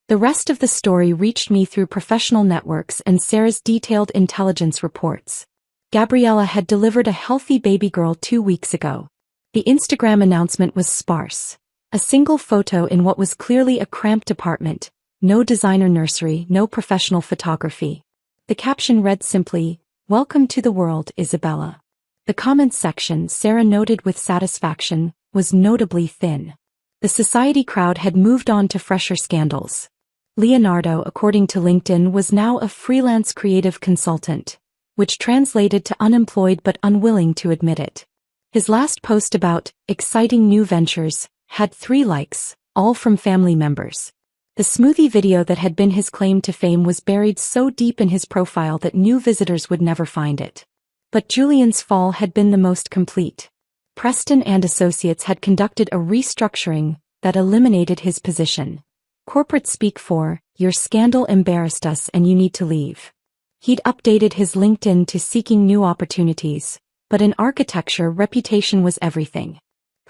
The rest of the story reached me through professional networks and Sarah's detailed intelligence reports. Gabriella had delivered a healthy baby girl 2 weeks ago. The Instagram announcement was sparse. A single photo in what was clearly a cramped apartment, no designer nursery, no professional photography. The caption read simply, "Welcome to the world, Isabella." The comments section, Sarah noted with satisfaction, was notably thin. The society crowd had moved on to fresher scandals. Leonardo, according to LinkedIn, was now a freelance creative consultant, which translated to unemployed but unwilling to admit it. His last post about exciting new ventures had 3 likes, all from family members. The smoothie video that had been his claim to fame was buried so deep in his profile that new visitors would never find it. But Julian's fall had been the most complete. Preston and Associates had conducted a restructuring that eliminated his position. Corporate speak for, "Your scandal embarrassed us and you need to leave." He'd updated his LinkedIn to "seeking new opportunities," but in architecture, reputation was everything.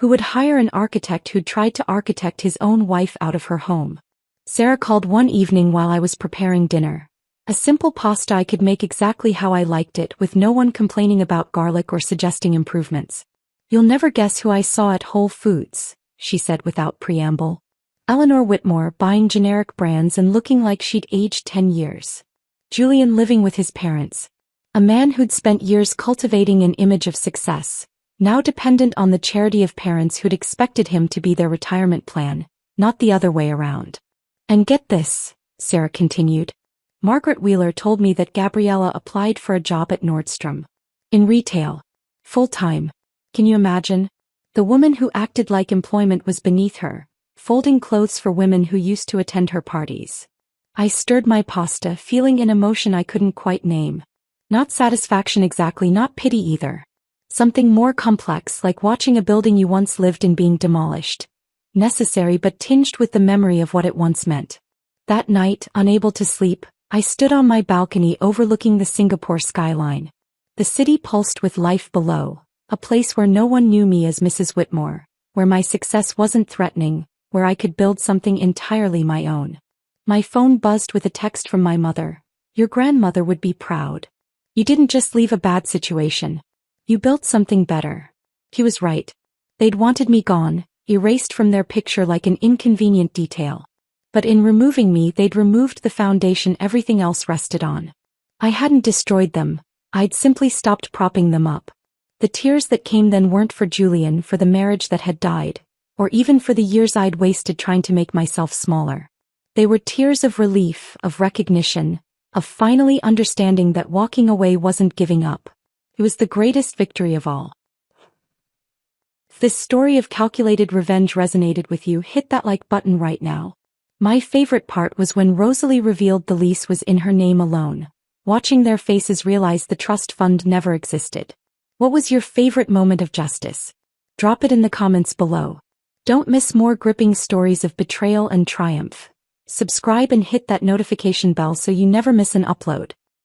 Who would hire an architect who'd tried to architect his own wife out of her home? Sarah called one evening while I was preparing dinner. A simple pasta I could make exactly how I liked it, with no one complaining about garlic or suggesting improvements. "You'll never guess who I saw at Whole Foods," she said without preamble. "Eleanor Whitmore, buying generic brands and looking like she'd aged 10 years. Julian living with his parents. A man who'd spent years cultivating an image of success, now dependent on the charity of parents who'd expected him to be their retirement plan, not the other way around. And get this," Sarah continued. "Margaret Wheeler told me that Gabriella applied for a job at Nordstrom. In retail. Full-time. Can you imagine? The woman who acted like employment was beneath her, folding clothes for women who used to attend her parties." I stirred my pasta, feeling an emotion I couldn't quite name. Not satisfaction exactly, not pity either. Something more complex, like watching a building you once lived in being demolished. Necessary but tinged with the memory of what it once meant. That night, unable to sleep, I stood on my balcony overlooking the Singapore skyline. The city pulsed with life below, a place where no one knew me as Mrs. Whitmore, where my success wasn't threatening, where I could build something entirely my own. My phone buzzed with a text from my mother. "Your grandmother would be proud. You didn't just leave a bad situation. You built something better." He was right. They'd wanted me gone, erased from their picture like an inconvenient detail. But in removing me, they'd removed the foundation everything else rested on. I hadn't destroyed them, I'd simply stopped propping them up. The tears that came then weren't for Julian, for the marriage that had died, or even for the years I'd wasted trying to make myself smaller. They were tears of relief, of recognition, of finally understanding that walking away wasn't giving up. It was the greatest victory of all. If this story of calculated revenge resonated with you, hit that like button right now. My favorite part was when Rosalie revealed the lease was in her name alone, watching their faces realize the trust fund never existed. What was your favorite moment of justice? Drop it in the comments below. Don't miss more gripping stories of betrayal and triumph. Subscribe and hit that notification bell so you never miss an upload.